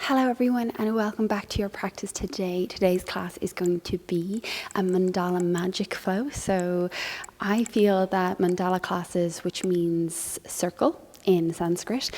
Hello everyone and welcome back to your practice today. Today's class is going to be a Mandala magic flow. So I feel that Mandala classes, which means circle in Sanskrit,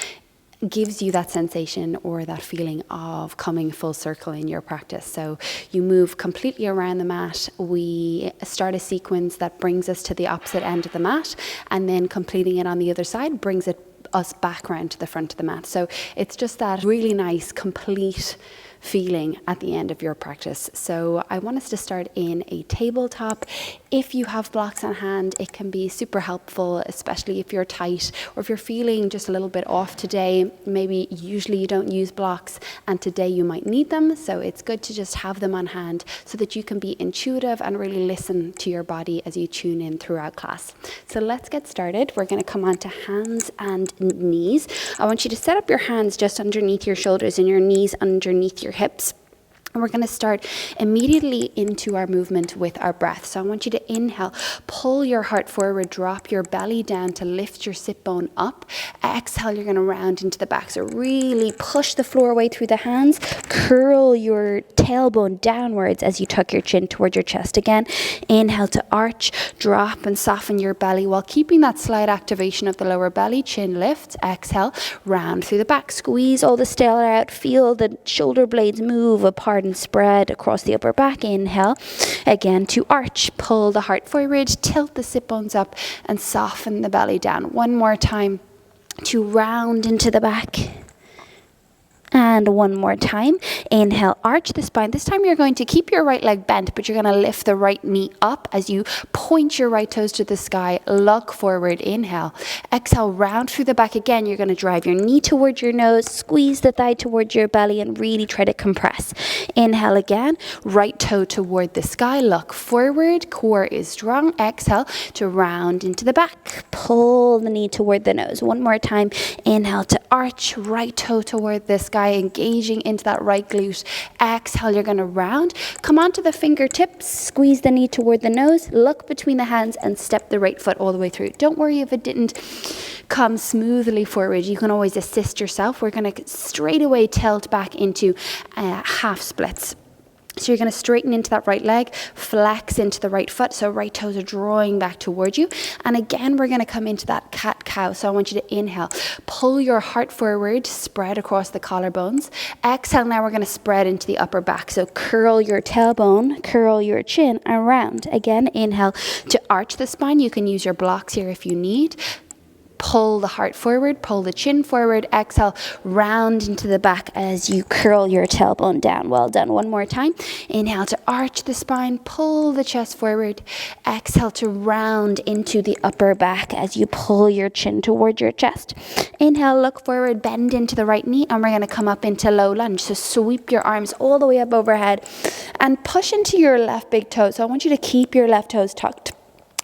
gives you that sensation or that feeling of coming full circle in your practice. So you move completely around the mat. We start a sequence that brings us to the opposite end of the mat, and then completing it on the other side brings us back around to the front of the mat. So it's just that really nice, complete feeling at the end of your practice. So I want us to start in a tabletop. If you have blocks on hand, it can be super helpful, especially if you're tight or if you're feeling just a little bit off today. Maybe usually you don't use blocks and today you might need them. So it's good to just have them on hand so that you can be intuitive and really listen to your body as you tune in throughout class. So let's get started. We're going to come on to hands and knees. I want you to set up your hands just underneath your shoulders and your knees underneath your hips. And we're going to start immediately into our movement with our breath. So I want you to inhale, pull your heart forward, drop your belly down to lift your sit bone up. Exhale, you're going to round into the back. So really push the floor away through the hands. Curl your tailbone downwards as you tuck your chin towards your chest again. Inhale to arch, drop and soften your belly while keeping that slight activation of the lower belly. Chin lift. Exhale, round through the back. Squeeze all the stela out. Feel the shoulder blades move apart and spread across the upper back. Inhale again to arch, pull the heart forward, tilt the sit bones up and soften the belly down. One more time to round into the back. And one more time. Inhale, arch the spine. This time you're going to keep your right leg bent, but you're going to lift the right knee up as you point your right toes to the sky. Look forward. Inhale. Exhale, round through the back again. You're going to drive your knee towards your nose, squeeze the thigh towards your belly, and really try to compress. Inhale again. Right toe toward the sky. Look forward. Core is strong. Exhale to round into the back. Pull the knee toward the nose. One more time. Inhale to arch. Right toe toward the sky, engaging into that right glute. Exhale, you're going to round. Come onto the fingertips, squeeze the knee toward the nose, look between the hands and step the right foot all the way through. Don't worry if it didn't come smoothly forward. You can always assist yourself. We're going to straight away tilt back into half splits. So you're going to straighten into that right leg, flex into the right foot. So right toes are drawing back towards you. And again, we're going to come into that cat-cow. So I want you to inhale, pull your heart forward, spread across the collarbones. Exhale, now we're going to spread into the upper back. So curl your tailbone, curl your chin, and round. Again, inhale to arch the spine. You can use your blocks here if you need. Pull the heart forward, pull the chin forward. Exhale, round into the back as you curl your tailbone down. Well done. One more time. Inhale to arch the spine, pull the chest forward. Exhale to round into the upper back as you pull your chin toward your chest. Inhale, look forward, bend into the right knee, and we're going to come up into low lunge. So sweep your arms all the way up overhead and push into your left big toe. So I want you to keep your left toes tucked.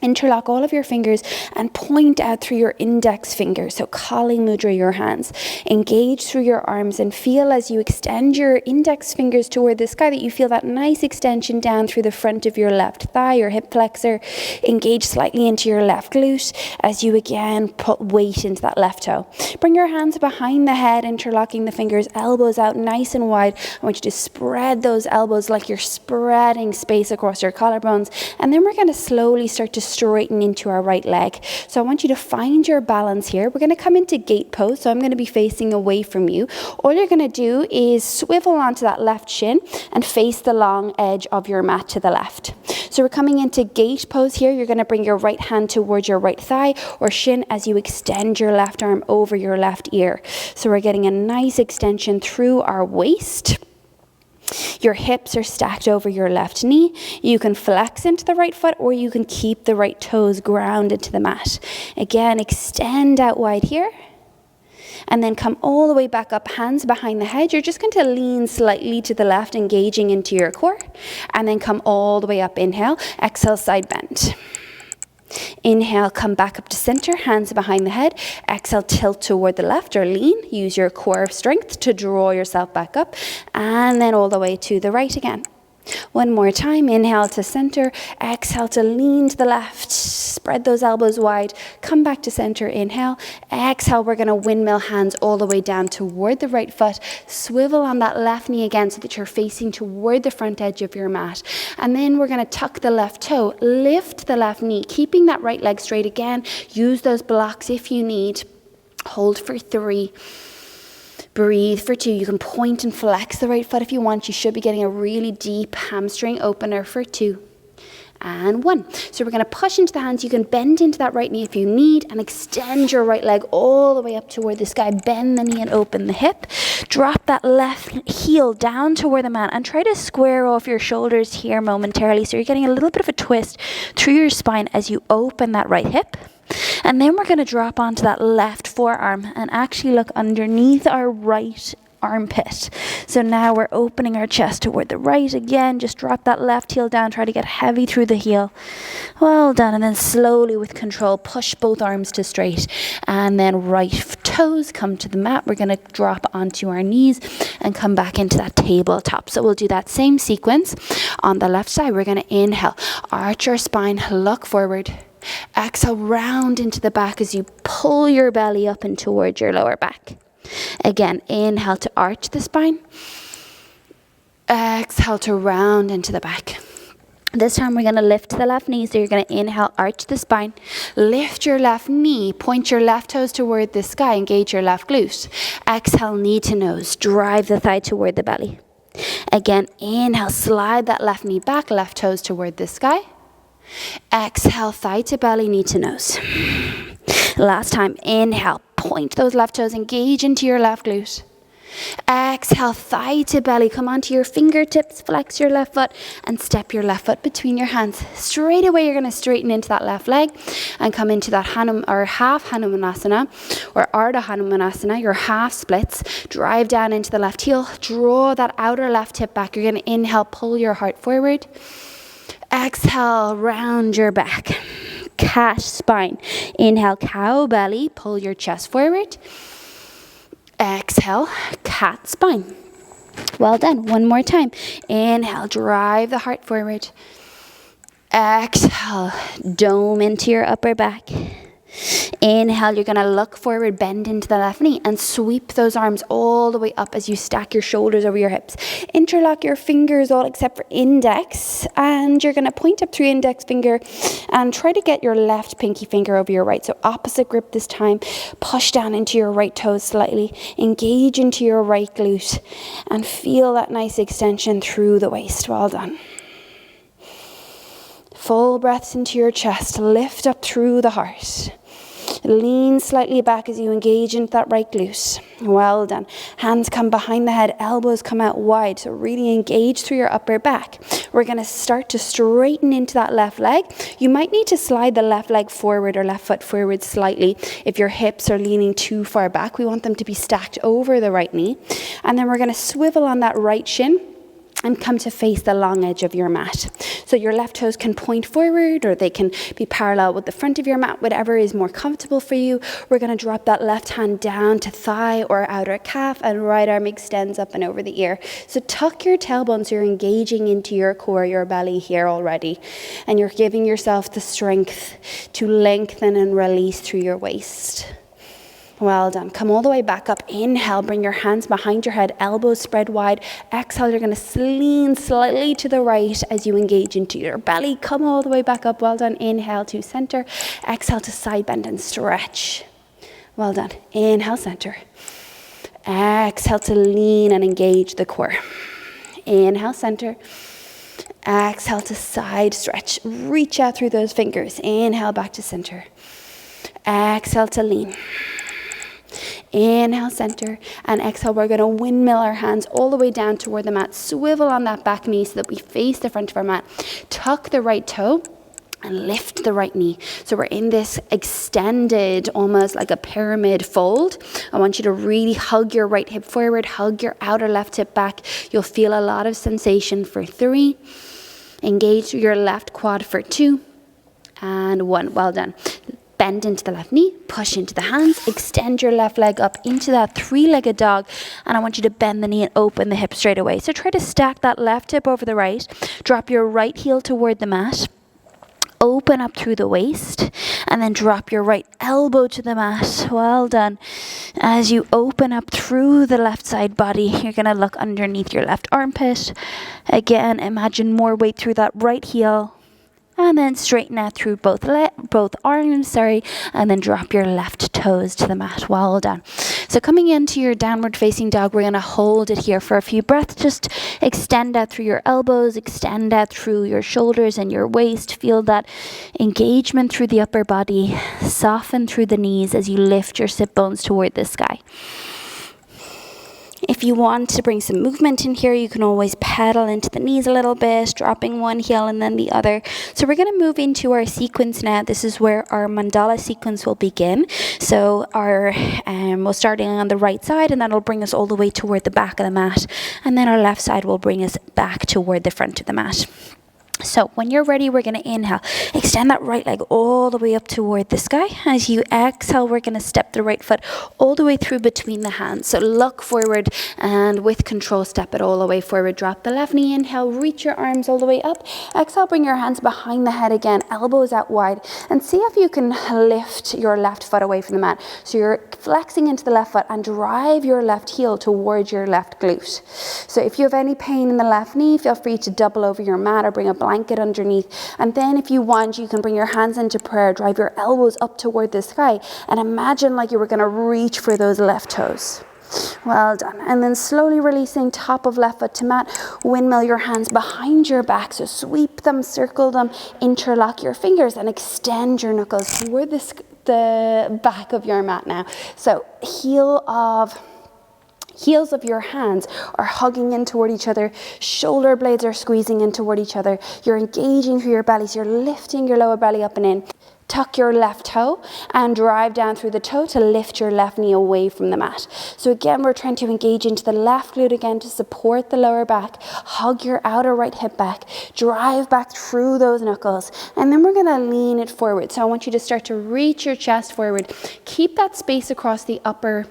Interlock all of your fingers and point out through your index fingers. So Kali Mudra, your hands. Engage through your arms and feel as you extend your index fingers toward the sky that you feel that nice extension down through the front of your left thigh, your hip flexor. Engage slightly into your left glute as you again put weight into that left toe. Bring your hands behind the head, interlocking the fingers, elbows out nice and wide. I want you to spread those elbows like you're spreading space across your collarbones. And then we're going to slowly start to straighten into our right leg. So I want you to find your balance here. We're going to come into gate pose. So I'm going to be facing away from you. All you're going to do is swivel onto that left shin and face the long edge of your mat to the left. So we're coming into gate pose here. You're going to bring your right hand towards your right thigh or shin as you extend your left arm over your left ear. So we're getting a nice extension through our waist. Your hips are stacked over your left knee. You can flex into the right foot or you can keep the right toes grounded to the mat. Again, extend out wide here. And then come all the way back up, hands behind the head. You're just going to lean slightly to the left, engaging into your core. And then come all the way up. Inhale, exhale, side bend. Inhale, come back up to center, hands behind the head. Exhale, tilt toward the left or lean. Use your core strength to draw yourself back up. And then all the way to the right again. One more time, inhale to center, exhale to lean to the left, spread those elbows wide, come back to center, inhale, exhale, we're gonna windmill hands all the way down toward the right foot, swivel on that left knee again so that you're facing toward the front edge of your mat, and then we're gonna tuck the left toe, lift the left knee, keeping that right leg straight again, use those blocks if you need, hold for 3, breathe for 2. You can point and flex the right foot if you want. You should be getting a really deep hamstring opener for 2. And 1. So we're going to push into the hands. You can bend into that right knee if you need and extend your right leg all the way up toward the sky. Bend the knee and open the hip. Drop that left heel down toward the mat and try to square off your shoulders here momentarily. So you're getting a little bit of a twist through your spine as you open that right hip. And then we're going to drop onto that left forearm and actually look underneath our right armpit. So now we're opening our chest toward the right again. Just drop that left heel down. Try to get heavy through the heel. Well done. And then slowly with control, push both arms to straight. And then right toes come to the mat. We're going to drop onto our knees and come back into that tabletop. So we'll do that same sequence on the left side. We're going to inhale, arch our spine, look forward. Exhale, round into the back as you pull your belly up and towards your lower back. Again, inhale to arch the spine. Exhale to round into the back. This time we're going to lift the left knee. So you're going to inhale, arch the spine. Lift your left knee. Point your left toes toward the sky. Engage your left glute. Exhale, knee to nose. Drive the thigh toward the belly. Again, inhale, slide that left knee back. Left toes toward the sky. Exhale, thigh to belly, knee to nose. Last time, inhale, point those left toes, engage into your left glute. Exhale, thigh to belly, come onto your fingertips, flex your left foot and step your left foot between your hands. Straight away, you're going to straighten into that left leg and come into that half Hanumanasana or Ardha Hanumanasana, your half splits. Drive down into the left heel, draw that outer left hip back. You're going to inhale, pull your heart forward. Exhale, round your back. Cat spine. Inhale, cow belly. Pull your chest forward. Exhale, cat spine. Well done. One more time. Inhale, drive the heart forward. Exhale, dome into your upper back. Inhale, you're going to look forward, bend into the left knee and sweep those arms all the way up as you stack your shoulders over your hips. Interlock your fingers all except for index, and you're going to point up through index finger and try to get your left pinky finger over your right. So opposite grip this time. Push down into your right toes slightly. Engage into your right glute and feel that nice extension through the waist. Well done. Full breaths into your chest. Lift up through the heart. Lean slightly back as you engage into that right glute. Well done. Hands come behind the head, elbows come out wide. So really engage through your upper back. We're going to start to straighten into that left leg. You might need to slide the left leg forward or left foot forward slightly if your hips are leaning too far back. We want them to be stacked over the right knee. And then we're going to swivel on that right shin and come to face the long edge of your mat. So your left toes can point forward or they can be parallel with the front of your mat, whatever is more comfortable for you. We're going to drop that left hand down to thigh or outer calf and right arm extends up and over the ear. So tuck your tailbone so you're engaging into your core, your belly here already. And you're giving yourself the strength to lengthen and release through your waist. Well done. Come all the way back up. Inhale, bring your hands behind your head, elbows spread wide. Exhale, you're going to lean slightly to the right as you engage into your belly. Come all the way back up. Well done. Inhale to center. Exhale to side bend and stretch. Well done. Inhale, center. Exhale to lean and engage the core. Inhale, center. Exhale to side stretch. Reach out through those fingers. Inhale, back to center. Exhale to lean. Inhale, center, and exhale. We're going to windmill our hands all the way down toward the mat. Swivel on that back knee so that we face the front of our mat. Tuck the right toe and lift the right knee. So we're in this extended, almost like a pyramid fold. I want you to really hug your right hip forward, hug your outer left hip back. You'll feel a lot of sensation for 3. Engage your left quad for 2. And 1. Well done. bend into the left knee, push into the hands, extend your left leg up into that three-legged dog, and I want you to bend the knee and open the hip straight away. So try to stack that left hip over the right, drop your right heel toward the mat, open up through the waist, and then drop your right elbow to the mat. Well done. As you open up through the left side body, you're going to look underneath your left armpit. Again, imagine more weight through that right heel. And then straighten out through both arms, and then drop your left toes to the mat. Well done. So coming into your downward facing dog, we're going to hold it here for a few breaths. Just extend out through your elbows, extend out through your shoulders and your waist. Feel that engagement through the upper body. Soften through the knees as you lift your sit bones toward the sky. If you want to bring some movement in here, you can always pedal into the knees a little bit, dropping one heel and then the other. So we're going to move into our sequence now. This is where our mandala sequence will begin. So we'll starting on the right side, and that'll bring us all the way toward the back of the mat. And then our left side will bring us back toward the front of the mat. So when you're ready, we're going to inhale. Extend that right leg all the way up toward the sky. As you exhale, we're going to step the right foot all the way through between the hands. So look forward, and with control, step it all the way forward. Drop the left knee, inhale, reach your arms all the way up. Exhale, bring your hands behind the head again, elbows out wide. And see if you can lift your left foot away from the mat. So you're flexing into the left foot and drive your left heel towards your left glute. So if you have any pain in the left knee, feel free to double over your mat or bring a blanket underneath. And then if you want, you can bring your hands into prayer, drive your elbows up toward the sky, and imagine like you were going to reach for those left toes. Well done. And then slowly releasing top of left foot to mat, windmill your hands behind your back. So sweep them, circle them, interlock your fingers, and extend your knuckles toward the back of your mat now. So heels of your hands are hugging in toward each other. Shoulder blades are squeezing in toward each other. You're engaging through your belly, so you're lifting your lower belly up and in. Tuck your left toe and drive down through the toe to lift your left knee away from the mat. So again, we're trying to engage into the left glute again to support the lower back. Hug your outer right hip back. Drive back through those knuckles. And then we're going to lean it forward. So I want you to start to reach your chest forward. Keep that space across the upper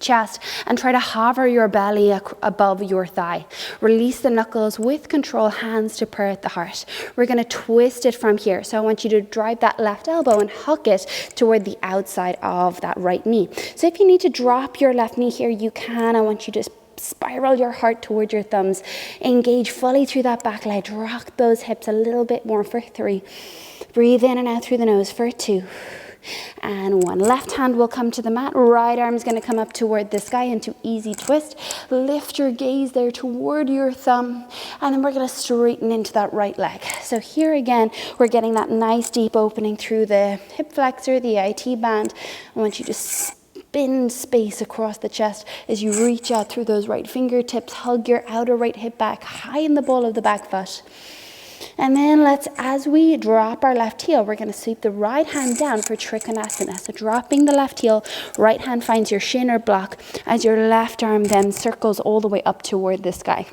chest and try to hover your belly above your thigh. Release the knuckles with control, hands to prayer at the heart. We're going to twist it from here. So I want you to drive that left elbow and hook it toward the outside of that right knee. So if you need to drop your left knee here, you can. I want you to spiral your heart toward your thumbs. Engage fully through that back leg. Rock those hips a little bit more for 3. Breathe in and out through the nose for 2. And 1. Left hand will come to the mat. Right arm is going to come up toward the sky into easy twist. Lift your gaze there toward your thumb. And then we're going to straighten into that right leg. So here again, we're getting that nice deep opening through the hip flexor, the IT band. I want you to spin space across the chest as you reach out through those right fingertips. Hug your outer right hip back high in the ball of the back foot. And then as we drop our left heel, we're going to sweep the right hand down for Trikonasana. So dropping the left heel, right hand finds your shin or block as your left arm then circles all the way up toward the sky.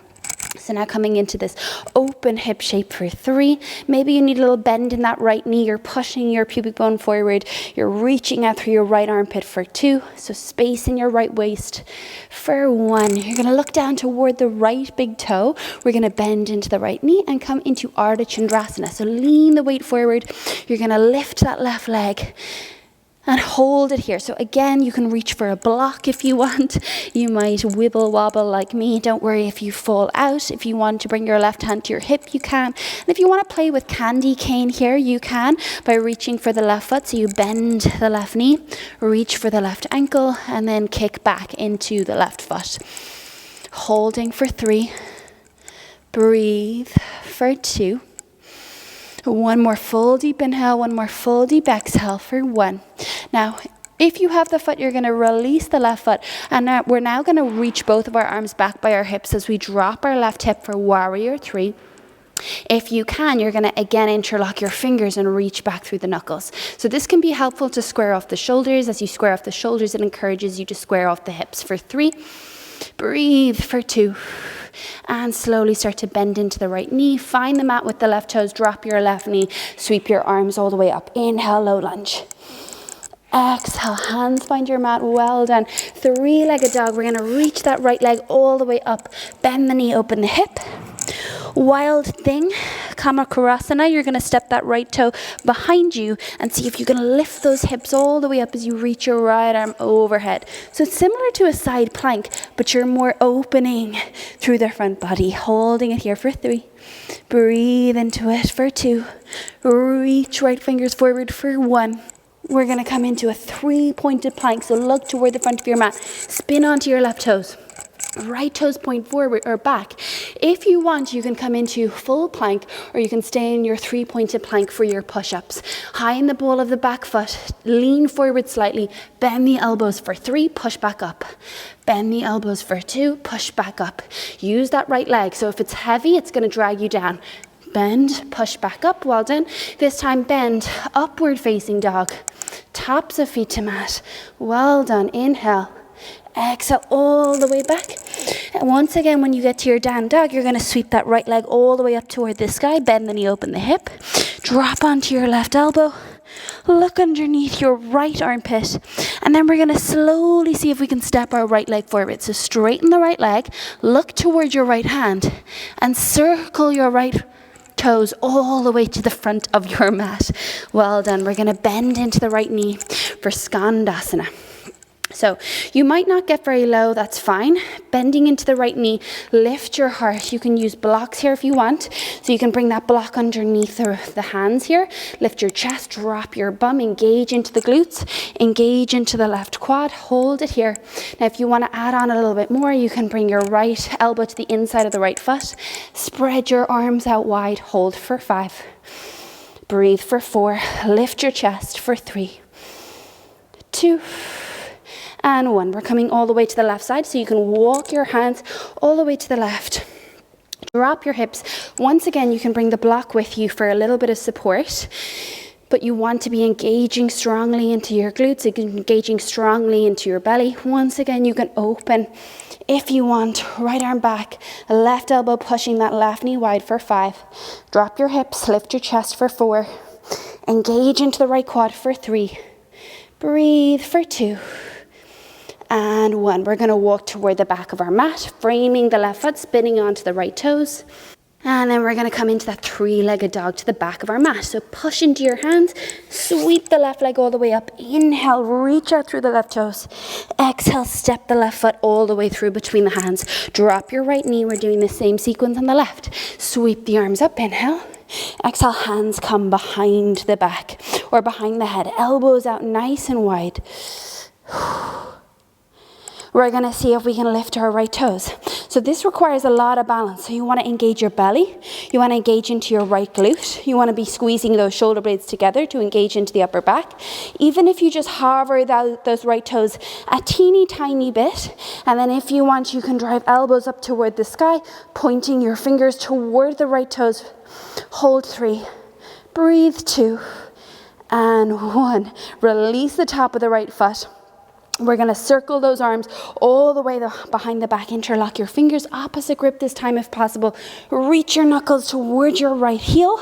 So now coming into this open hip shape for 3. Maybe you need a little bend in that right knee. You're pushing your pubic bone forward. You're reaching out through your right armpit for 2. So space in your right waist for 1. You're going to look down toward the right big toe. We're going to bend into the right knee and come into Ardha Chandrasana. So lean the weight forward. You're going to lift that left leg and hold it here. So again, you can reach for a block if you want. You might wibble wobble like me. Don't worry if you fall out. If you want to bring your left hand to your hip, you can. And if you want to play with candy cane here, you can by reaching for the left foot. So you bend the left knee, reach for the left ankle, and then kick back into the left foot. Holding for 3. Breathe for 2. 1 more full deep inhale, 1 more full deep exhale for 1. Now, if you have the foot, you're going to release the left foot. And now we're now going to reach both of our arms back by our hips as we drop our left hip for warrior 3. If you can, you're going to again interlock your fingers and reach back through the knuckles. So this can be helpful to square off the shoulders. As you square off the shoulders, it encourages you to square off the hips for 3. Breathe for 2. and slowly start to bend into the right knee. Find the mat with the left toes, drop your left knee, sweep your arms all the way up. Inhale, low lunge. Exhale, hands find your mat, well done. Three-legged dog, we're gonna reach that right leg all the way up. Bend the knee, open the hip. Wild thing, Kamakarasana, you're gonna step that right toe behind you and see if you can lift those hips all the way up as you reach your right arm overhead. So it's similar to a side plank, but you're more opening through the front body, holding it here for 3. Breathe into it for 2. Reach right fingers forward for 1. We're gonna come into a 3-pointed plank, so look toward the front of your mat. Spin onto your left toes. Right toes point forward or back. If you want, you can come into full plank, or you can stay in your 3-pointed plank for your push-ups. High in the ball of the back foot, lean forward slightly, bend the elbows for 3, push back up. Bend the elbows for 2, push back up. Use that right leg, so if it's heavy, it's gonna drag you down. Bend, push back up, well done. This time bend, upward facing dog. Tops of feet to mat, well done. Inhale. Exhale all the way back. And once again, when you get to your down dog, you're going to sweep that right leg all the way up toward the sky. Bend the knee, open the hip. Drop onto your left elbow. Look underneath your right armpit. And then we're going to slowly see if we can step our right leg forward. So straighten the right leg. Look toward your right hand. And circle your right toes all the way to the front of your mat. Well done. We're going to bend into the right knee for Skandasana. So you might not get very low, that's fine. Bending into the right knee, lift your heart. You can use blocks here if you want. So you can bring that block underneath the hands here. Lift your chest, drop your bum, engage into the glutes, engage into the left quad, hold it here. Now if you want to add on a little bit more, you can bring your right elbow to the inside of the right foot. Spread your arms out wide, hold for 5. Breathe for 4, lift your chest for 3, 2, and 1. We're coming all the way to the left side, so you can walk your hands all the way to the left. Drop your hips. Once again, you can bring the block with you for a little bit of support, but you want to be engaging strongly into your glutes, engaging strongly into your belly. Once again, you can open if you want. Right arm back, left elbow pushing that left knee wide for 5. Drop your hips, lift your chest for 4. Engage into the right quad for 3. Breathe for 2. And 1. We're going to walk toward the back of our mat, framing the left foot, spinning onto the right toes. And then we're going to come into that 3-legged dog to the back of our mat. So push into your hands, sweep the left leg all the way up. Inhale, reach out through the left toes. Exhale, step the left foot all the way through between the hands. Drop your right knee. We're doing the same sequence on the left. Sweep the arms up, inhale. Exhale, hands come behind the back or behind the head. Elbows out nice and wide. We're going to see if we can lift our right toes. So this requires a lot of balance. So you want to engage your belly. You want to engage into your right glute. You want to be squeezing those shoulder blades together to engage into the upper back. Even if you just hover those right toes a teeny tiny bit. And then if you want, you can drive elbows up toward the sky, pointing your fingers toward the right toes. Hold 3. Breathe 2. And 1. Release the top of the right foot. We're going to circle those arms all the way behind the back. Interlock your fingers, opposite grip this time if possible. Reach your knuckles towards your right heel.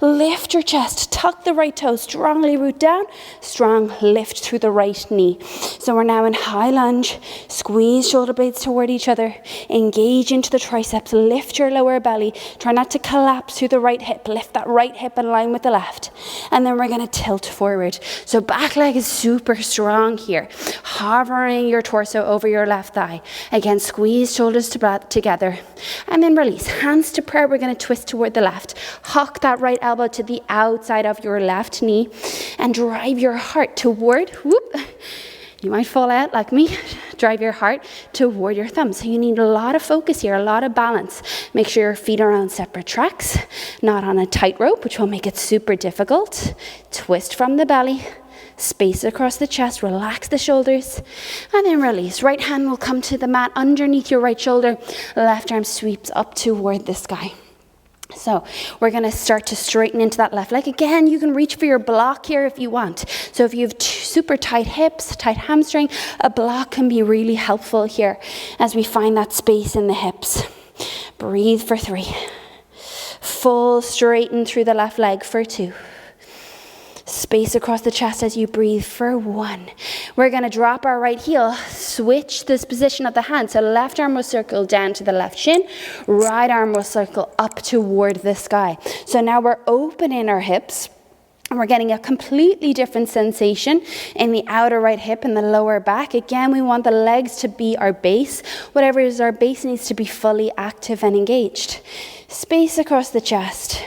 Lift your chest, tuck the right toe, strongly root down. Strong lift through the right knee. So we're now in high lunge. Squeeze shoulder blades toward each other. Engage into the triceps. Lift your lower belly. Try not to collapse through the right hip. Lift that right hip in line with the left. And then we're going to tilt forward. So back leg is super strong here. Hovering your torso over your left thigh. Again, squeeze shoulders together. And then release. Hands to prayer. We're going to twist toward the left. Huck that right elbow to the outside of your left knee. And drive your heart toward, whoop. You might fall out like me. Drive your heart toward your thumb. So you need a lot of focus here, a lot of balance. Make sure your feet are on separate tracks, not on a tightrope, which will make it super difficult. Twist from the belly. Space across the chest, relax the shoulders, and then release. Right hand will come to the mat underneath your right shoulder. Left arm sweeps up toward the sky. So we're going to start to straighten into that left leg. Again, you can reach for your block here if you want. So if you have super tight hips, tight hamstring, a block can be really helpful here as we find that space in the hips. Breathe for 3. Full straighten through the left leg for 2. Space across the chest as you breathe for 1. We're going to drop our right heel, switch this position of the hand. So left arm will circle down to the left shin, right arm will circle up toward the sky. So now we're opening our hips. And we're getting a completely different sensation in the outer right hip and the lower back. Again, we want the legs to be our base. Whatever is our base needs to be fully active and engaged. Space across the chest.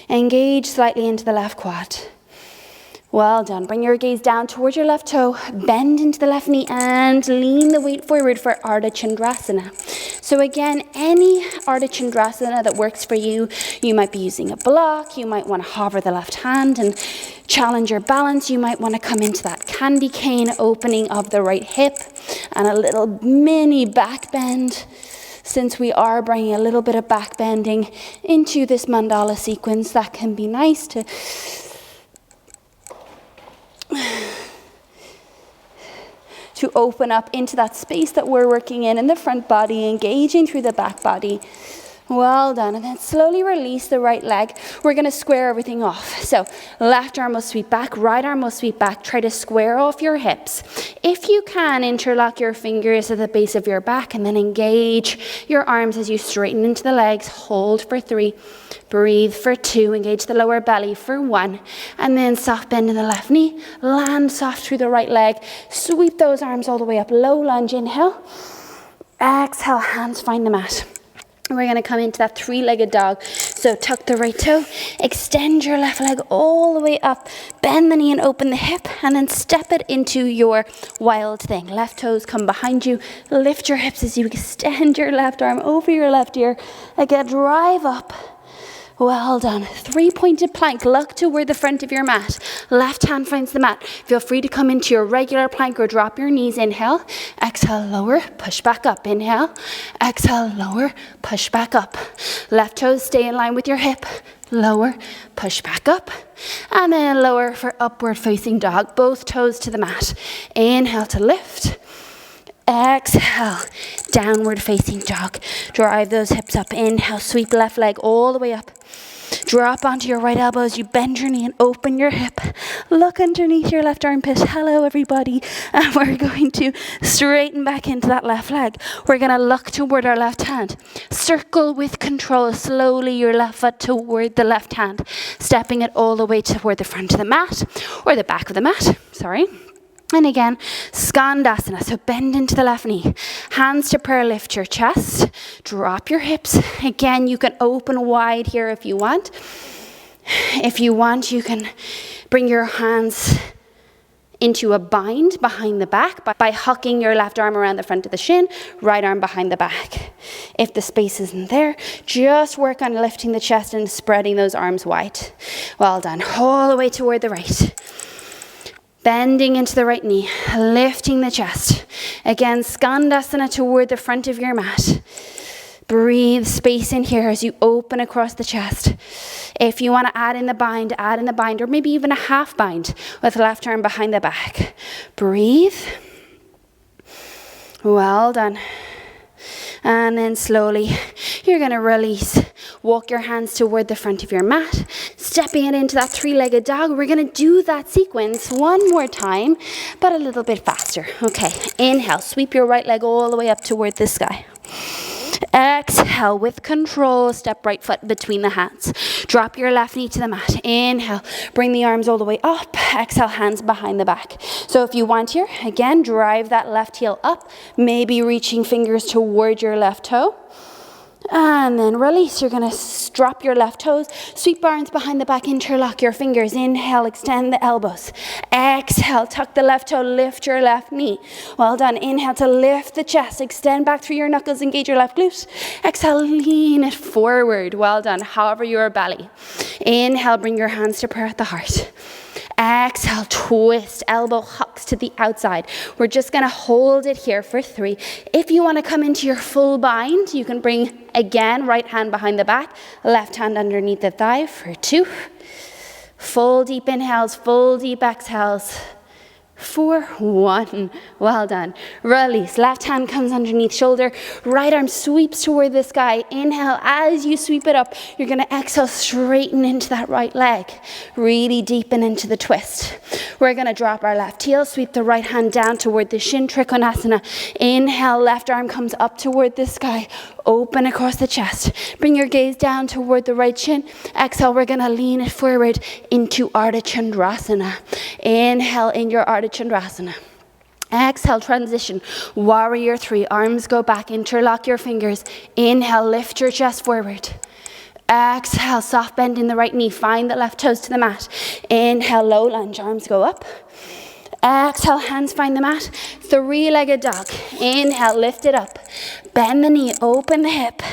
Engage slightly into the left quad. Well done. Bring your gaze down towards your left toe. Bend into the left knee and lean the weight forward for Ardha Chandrasana. So again, any Ardha Chandrasana that works for you. You might be using a block. You might want to hover the left hand and challenge your balance. You might want to come into that candy cane opening of the right hip and a little mini back bend. Since we are bringing a little bit of back bending into this mandala sequence, that can be nice to open up into that space that we're working in the front body, engaging through the back body. Well done. And then slowly release the right leg. We're going to square everything off. So left arm will sweep back, right arm will sweep back. Try to square off your hips. If you can, interlock your fingers at the base of your back and then engage your arms as you straighten into the legs. Hold for 3. Breathe for 2. Engage the lower belly for 1. And then soft bend in the left knee. Land soft through the right leg. Sweep those arms all the way up. Low lunge. Inhale. Exhale. Hands find the mat. We're going to come into that 3-legged dog. So tuck the right toe, extend your left leg all the way up, bend the knee and open the hip, and then step it into your wild thing. Left toes come behind you, lift your hips as you extend your left arm over your left ear. Again, drive up. Well done. 3-pointed plank. Look toward the front of your mat. Left hand finds the mat. Feel free to come into your regular plank or drop your knees. Inhale. Exhale, lower. Push back up. Inhale. Exhale, lower. Push back up. Left toes stay in line with your hip. Lower. Push back up. And then lower for upward facing dog. Both toes to the mat. Inhale to lift. Exhale, downward facing dog. Drive those hips up. Inhale, sweep left leg all the way up. Drop onto your right elbow as you bend your knee and open your hip. Look underneath your left armpit. Hello, everybody. And we're going to straighten back into that left leg. We're going to look toward our left hand. Circle with control slowly your left foot toward the left hand. Stepping it all the way toward the front of the mat or the back of the mat. Sorry. And again, Skandasana, so bend into the left knee. Hands to prayer, lift your chest. Drop your hips. Again, you can open wide here if you want. If you want, you can bring your hands into a bind behind the back by hucking your left arm around the front of the shin, right arm behind the back. If the space isn't there, just work on lifting the chest and spreading those arms wide. Well done. All the way toward the right. Bending into the right knee, lifting the chest. Again, Skandasana toward the front of your mat. Breathe space in here as you open across the chest. If you want to add in the bind, or maybe even a half bind with left arm behind the back. Breathe. Well done. And then slowly, you're going to release. Walk your hands toward the front of your mat. Stepping it into that 3-legged dog. We're going to do that sequence one more time, but a little bit faster. Okay, inhale. Sweep your right leg all the way up toward the sky. Exhale with control, step right foot between the hands. Drop your left knee to the mat. Inhale, bring the arms all the way up. Exhale, hands behind the back. So if you want here, again, drive that left heel up, maybe reaching fingers toward your left toe. And then release. You're going to drop your left toes, sweep arms behind the back, interlock your fingers. Inhale, extend the elbows. Exhale, tuck the left toe, lift your left knee. Well done. Inhale to lift the chest, extend back through your knuckles, engage your left glute. Exhale, lean it forward. Well done. Hover your belly. Inhale, bring your hands to prayer at the heart. Exhale, twist, elbow hucks to the outside. We're just going to hold it here for 3. If you want to come into your full bind, you can bring, again, right hand behind the back, left hand underneath the thigh for 2. Full deep inhales, full deep exhales 4, 1. Well done. Release. Left hand comes underneath shoulder. Right arm sweeps toward the sky. Inhale. As you sweep it up, you're going to exhale, straighten into that right leg. Really deepen into the twist. We're going to drop our left heel, sweep the right hand down toward the shin, trikonasana. Inhale, left arm comes up toward the sky. Open across the chest. Bring your gaze down toward the right shin. Exhale, we're going to lean it forward into Ardha Chandrasana. Inhale in your Ardha Chandrasana. Exhale, transition. Warrior 3. Arms go back. Interlock your fingers. Inhale, lift your chest forward. Exhale, soft bend in the right knee. Find the left toes to the mat. Inhale, low lunge. Arms go up. Exhale, hands find the mat. 3-legged dog. Inhale, lift it up. Bend the knee, open the hip.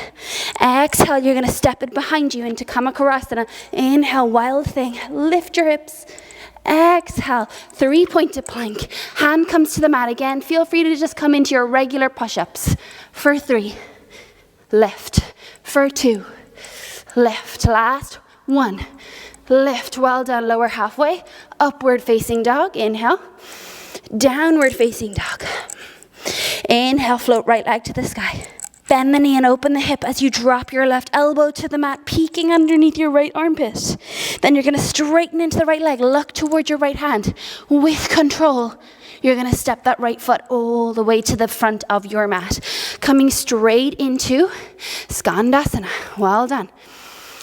Exhale, you're going to step it behind you into Kamakarasana. Inhale, wild thing. Lift your hips. Exhale, 3-pointed plank. Hand comes to the mat again. Feel free to just come into your regular push-ups. For 3, lift. For 2, lift. Last 1. Lift. Well done. Lower halfway. Upward facing dog. Inhale. Downward facing dog. Inhale. Float right leg to the sky. Bend the knee and open the hip as you drop your left elbow to the mat, peeking underneath your right armpit. Then you're going to straighten into the right leg. Look towards your right hand. With control, you're going to step that right foot all the way to the front of your mat. Coming straight into Skandasana. Well done.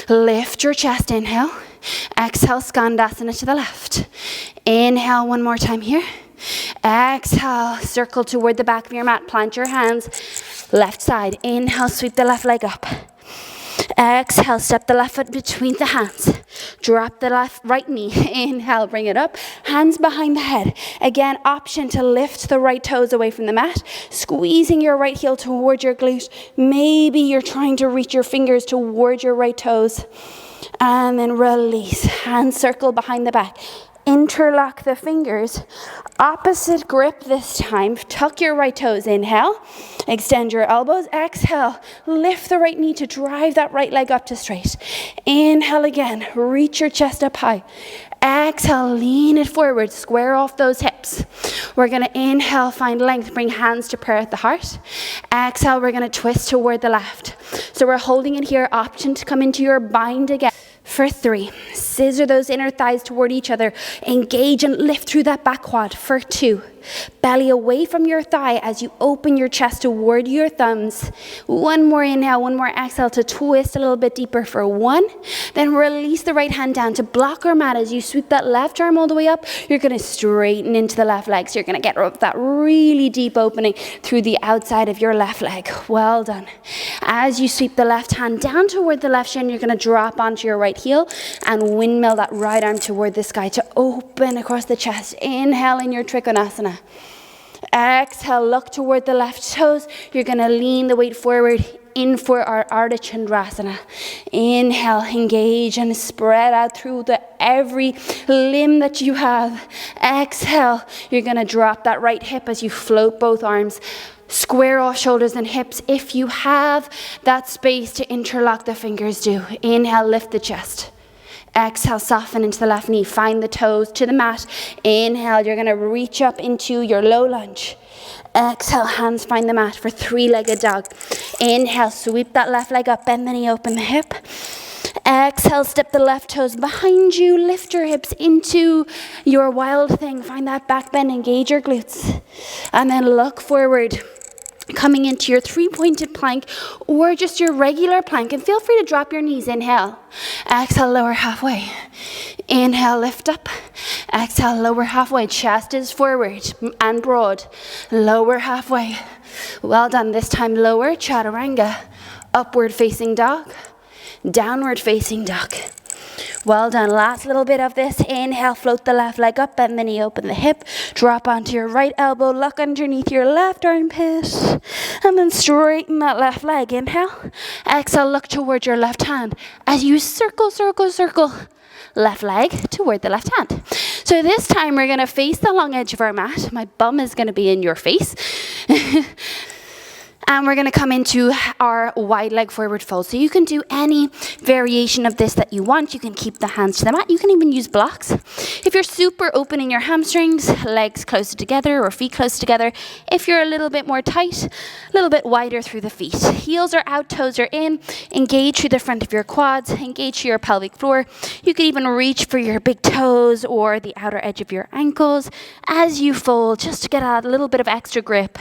Lift your chest. Inhale. Exhale, Skandasana to the left. Inhale, one more time here. Exhale, circle toward the back of your mat. Plant your hands, left side. Inhale, sweep the left leg up. Exhale, step the left foot between the hands. Drop the right knee. Inhale, bring it up. Hands behind the head. Again, option to lift the right toes away from the mat. Squeezing your right heel toward your glute. Maybe you're trying to reach your fingers toward your right toes. And then release. Hand circle behind the back. Interlock the fingers. Opposite grip this time. Tuck your right toes. Inhale. Extend your elbows. Exhale. Lift the right knee to drive that right leg up to straight. Inhale again. Reach your chest up high. Exhale. Lean it forward. Square off those hips. We're going to inhale. Find length. Bring hands to prayer at the heart. Exhale. We're going to twist toward the left. So we're holding it here. Option to come into your bind again. For 3, scissor those inner thighs toward each other. Engage and lift through that back quad. For 2, belly away from your thigh as you open your chest toward your thumbs. One more inhale, one more exhale to twist a little bit deeper for 1. Then release the right hand down to block our mat as you sweep that left arm all the way up. You're going to straighten into the left leg. So you're going to get that really deep opening through the outside of your left leg. Well done. As you sweep the left hand down toward the left shin, you're going to drop onto your right heel and windmill that right arm toward the sky to open across the chest. Inhale in your Trikonasana. Exhale, look toward the left toes. You're going to lean the weight forward in for our Ardha Chandrasana. Inhale, engage and spread out through every limb that you have. Exhale, you're going to drop that right hip as you float both arms. Square off shoulders and hips. If you have that space to interlock the fingers, do. Inhale, lift the chest. Exhale, soften into the left knee. Find the toes to the mat. Inhale, you're going to reach up into your low lunge. Exhale, hands find the mat for 3-legged dog. Inhale, sweep that left leg up, bend the knee, open the hip. Exhale, step the left toes behind you. Lift your hips into your wild thing. Find that back bend, engage your glutes. And then look forward. Coming into your 3-pointed plank or just your regular plank. And feel free to drop your knees. Inhale. Exhale, lower halfway. Inhale, lift up. Exhale, lower halfway. Chest is forward and broad. Lower halfway. Well done. This time lower, chaturanga. Upward facing dog. Downward facing dog. Well done. Last little bit of this. Inhale, float the left leg up, bend the knee, open the hip. Drop onto your right elbow, look underneath your left armpit. And then straighten that left leg. Inhale. Exhale, look toward your left hand. As you circle, circle, circle. Left leg toward the left hand. So this time we're going to face the long edge of our mat. My bum is going to be in your face. And we're going to come into our wide leg forward fold. So you can do any variation of this that you want. You can keep the hands to the mat. You can even use blocks. If you're super open in your hamstrings, legs closer together or feet close together. If you're a little bit more tight, a little bit wider through the feet. Heels are out, toes are in. Engage through the front of your quads. Engage through your pelvic floor. You can even reach for your big toes or the outer edge of your ankles as you fold, just to get a little bit of extra grip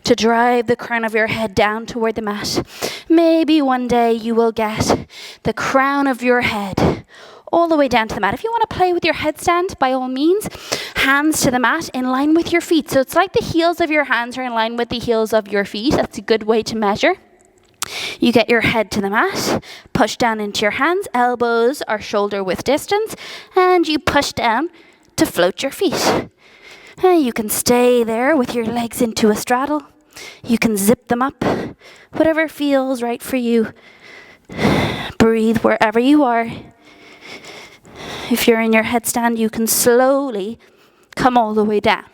to drive the crown of your head down toward the mat. Maybe one day you will get the crown of your head all the way down to the mat. If you want to play with your headstand, by all means, hands to the mat in line with your feet. So it's like the heels of your hands are in line with the heels of your feet. That's a good way to measure. You get your head to the mat, push down into your hands, elbows are shoulder width distance, and you push down to float your feet. And you can stay there with your legs into a straddle. You can zip them up, whatever feels right for you. Breathe wherever you are. If you're in your headstand, you can slowly come all the way down.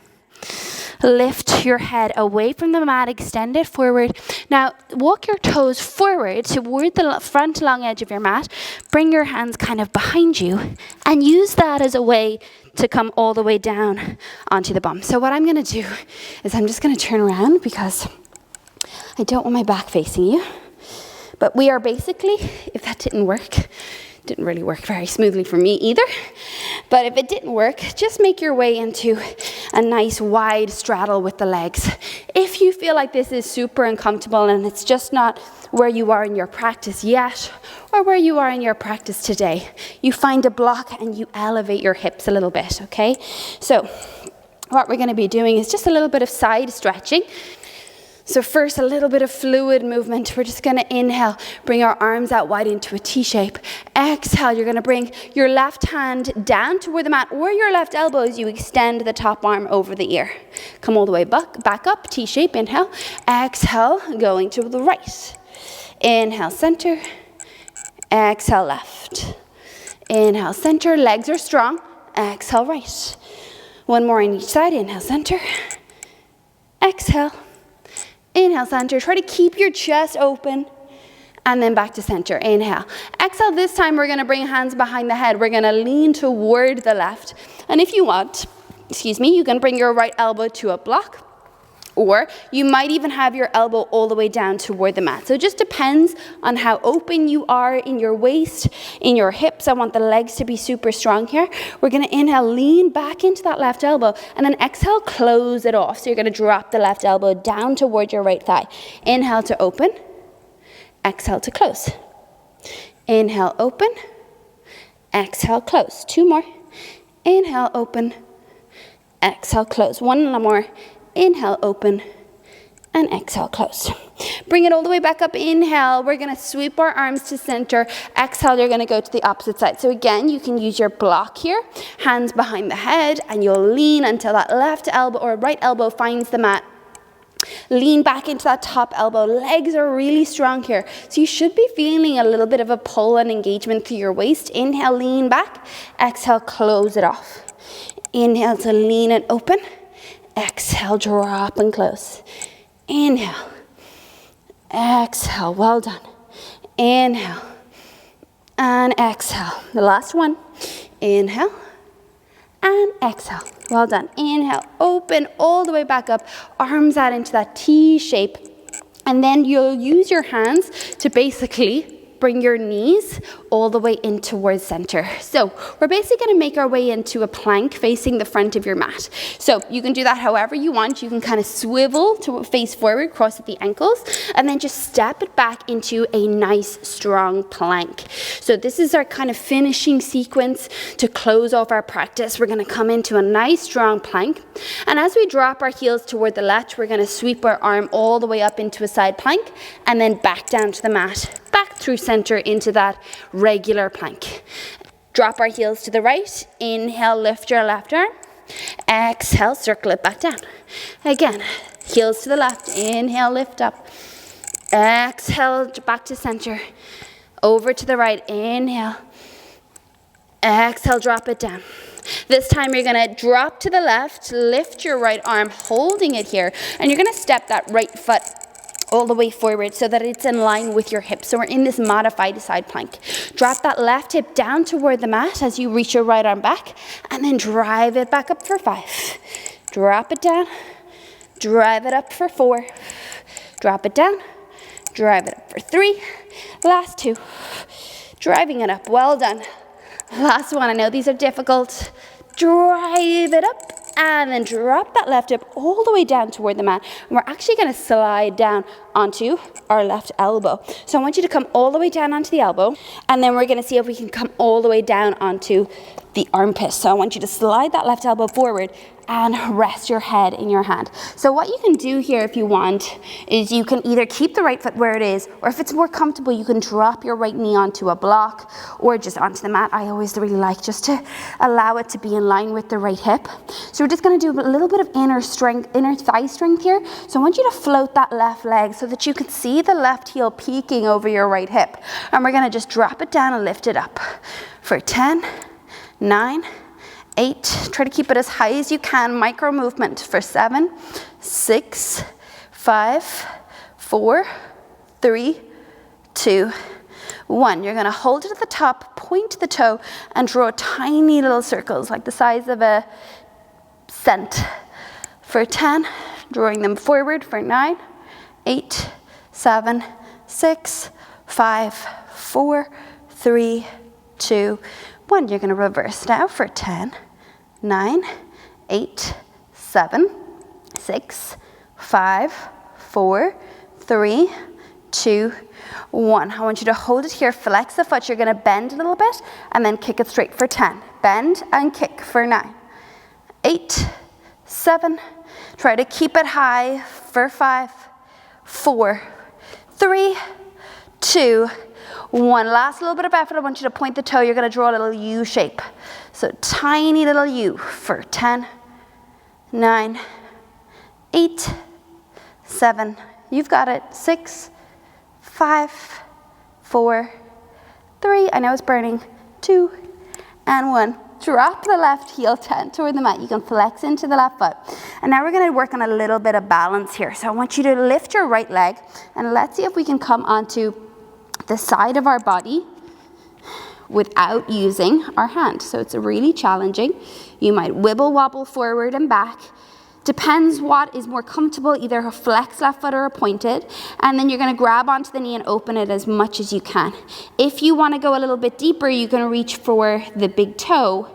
Lift your head away from the mat, extend it forward. Now, walk your toes forward toward the front long edge of your mat. Bring your hands kind of behind you and use that as a way to come all the way down onto the bum. So what I'm going to do is I'm just going to turn around because I don't want my back facing you. But we are basically, if that didn't really work very smoothly for me either. But if it didn't work, just make your way into a nice wide straddle with the legs. If you feel like this is super uncomfortable and it's just not where you are in your practice yet, or where you are in your practice today, you find a block and you elevate your hips a little bit, okay? So what we're going to be doing is just a little bit of side stretching. So first, a little bit of fluid movement. We're just going to inhale, bring our arms out wide into a T shape. Exhale, you're going to bring your left hand down toward the mat or your left elbow as you extend the top arm over the ear. Come all the way back up, T shape, inhale. Exhale, going to the right. Inhale, center. Exhale, left. Inhale, center. Legs are strong. Exhale, right. One more on each side. Inhale, center. Exhale. Inhale, center. Try to keep your chest open. And then back to center. Inhale. Exhale. This time we're going to bring hands behind the head. We're going to lean toward the left. And if you want, you can bring your right elbow to a block. Or you might even have your elbow all the way down toward the mat. So it just depends on how open you are in your waist, in your hips. I want the legs to be super strong here. We're going to inhale, lean back into that left elbow. And then exhale, close it off. So you're going to drop the left elbow down toward your right thigh. Inhale to open. Exhale to close. Inhale, open. Exhale, close. Two more. Inhale, open. Exhale, close. One more. Inhale, open, and exhale, close. Bring it all the way back up. Inhale, we're going to sweep our arms to center. Exhale, you're going to go to the opposite side. So again, you can use your block here, hands behind the head, and you'll lean until that left elbow or right elbow finds the mat. Lean back into that top elbow. Legs are really strong here. So you should be feeling a little bit of a pull and engagement through your waist. Inhale, lean back. Exhale, close it off. Inhale to lean and open. Exhale, drop and close. Inhale. Exhale, well done. Inhale. And exhale. The last one. Inhale. And exhale. Well done. Inhale, open all the way back up. Arms out into that T shape. And then you'll use your hands to basically bring your knees all the way in towards center. So we're basically going to make our way into a plank facing the front of your mat. So you can do that however you want. You can kind of swivel to face forward, cross at the ankles, and then just step it back into a nice strong plank. So this is our kind of finishing sequence to close off our practice. We're going to come into a nice strong plank. And as we drop our heels toward the left, we're going to sweep our arm all the way up into a side plank and then back down to the mat. Back through center into that regular plank. Drop our heels to the right. Inhale, lift your left arm. Exhale, circle it back down. Again, heels to the left. Inhale, lift up. Exhale, back to center. Over to the right. Inhale. Exhale, drop it down. This time you're going to drop to the left, lift your right arm, holding it here, and you're going to step that right foot all the way forward so that it's in line with your hips. So we're in this modified side plank. Drop that left hip down toward the mat as you reach your right arm back, and then drive it back up for 5. Drop it down, drive it up for 4. Drop it down, drive it up for 3. Last 2. Driving it up, well done. Last one, I know these are difficult. Drive it up, and then drop that left hip all the way down toward the mat. And we're actually going to slide down onto our left elbow. So I want you to come all the way down onto the elbow, and then we're going to see if we can come all the way down onto the armpit. So I want you to slide that left elbow forward and rest your head in your hand. So what you can do here if you want is you can either keep the right foot where it is, or if it's more comfortable, you can drop your right knee onto a block or just onto the mat. I always really like just to allow it to be in line with the right hip. So we're just gonna do a little bit of inner thigh strength here. So I want you to float that left leg so that you can see the left heel peeking over your right hip. And we're gonna just drop it down and lift it up for 10, 9, 8, try to keep it as high as you can, micro movement for 7, 6, 5, 4, 3, 2, 1. You're gonna hold it at the top, point the toe, and draw tiny little circles like the size of a cent. For 10, drawing them forward for 9, 8, 7, 6, 5, 4, 3, 2, 1. You're gonna reverse now for 10, 9, 8, 7, 6, 5, 4, 3, 2, 1. I want you to hold it here, flex the foot. You're going to bend a little bit and then kick it straight for 10. Bend and kick for 9, 8, 7. Try to keep it high for 5, 4, 3, 2, 1. Last little bit of effort. I want you to point the toe. You're going to draw a little U shape. So tiny little U for 10, 9, 8, 7. You've got it. 6, 5, 4, 3. I know it's burning. 2, and 1. Drop the left heel 10 toward the mat. You can flex into the left foot. And now we're going to work on a little bit of balance here. So I want you to lift your right leg, and let's see if we can come onto the side of our body without using our hand. So it's really challenging. You might wibble wobble forward and back. Depends what is more comfortable, either a flex left foot or a pointed. And then you're going to grab onto the knee and open it as much as you can. If you want to go a little bit deeper, you're going to reach for the big toe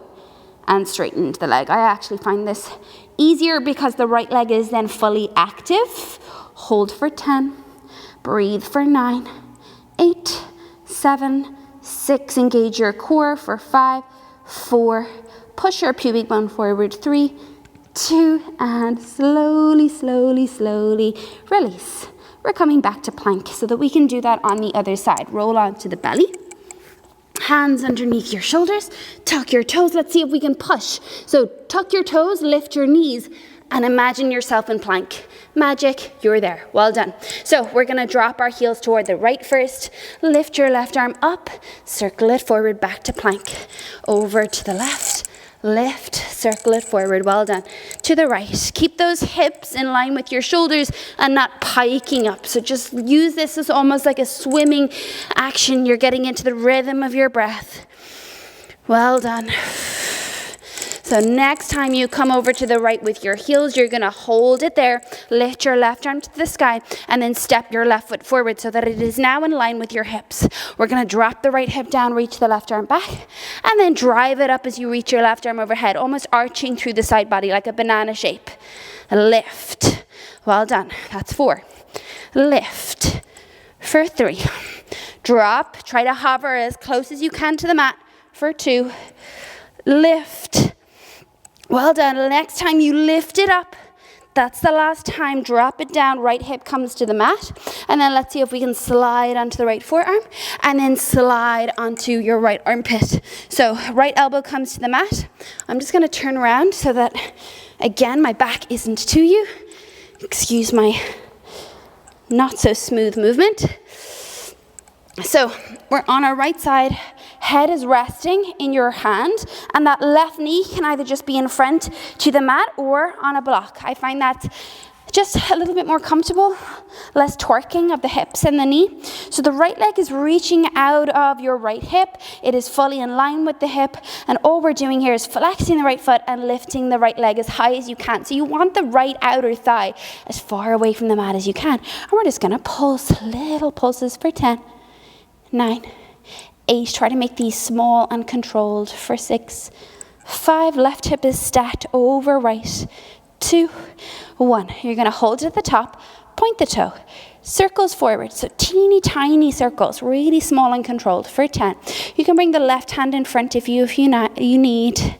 and straighten the leg. I actually find this easier because the right leg is then fully active. Hold for 10, breathe for 9, 8, 7, 6, engage your core for 5, 4, push your pubic bone forward, 3, 2, and slowly, slowly, slowly release. We're coming back to plank so that we can do that on the other side. Roll onto the belly, hands underneath your shoulders, tuck your toes. Let's see if we can push. So tuck your toes, lift your knees, and imagine yourself in plank. Magic, you're there. Well done. So we're going to drop our heels toward the right first. Lift your left arm up, circle it forward back to plank. Over to the left, lift, circle it forward. Well done. To the right. Keep those hips in line with your shoulders and not piking up. So just use this as almost like a swimming action. You're getting into the rhythm of your breath. Well done. So next time you come over to the right with your heels, you're going to hold it there, lift your left arm to the sky, and then step your left foot forward so that it is now in line with your hips. We're going to drop the right hip down, reach the left arm back, and then drive it up as you reach your left arm overhead, almost arching through the side body like a banana shape. Lift. Well done. That's 4. Lift for 3. Drop. Try to hover as close as you can to the mat for 2. Lift. Well done. Next time you lift it up, that's the last time. Drop it down. Right hip comes to the mat. And then let's see if we can slide onto the right forearm and then slide onto your right armpit. So right elbow comes to the mat. I'm just going to turn around so that, again, my back isn't to you. Excuse my not so smooth movement. So we're on our right side. Head is resting in your hand, and that left knee can either just be in front to the mat or on a block. I find that just a little bit more comfortable, less twerking of the hips and the knee. So the right leg is reaching out of your right hip. It is fully in line with the hip. And all we're doing here is flexing the right foot and lifting the right leg as high as you can. So you want the right outer thigh as far away from the mat as you can. And we're just going to pulse, little pulses for 10, 9, 8. Try to make these small and controlled for 6, 5. Left hip is stacked over right. 2, 1. You're going to hold it at the top, point the toe, circles forward. So teeny tiny circles, really small and controlled for 10. You can bring the left hand in front of you if you need.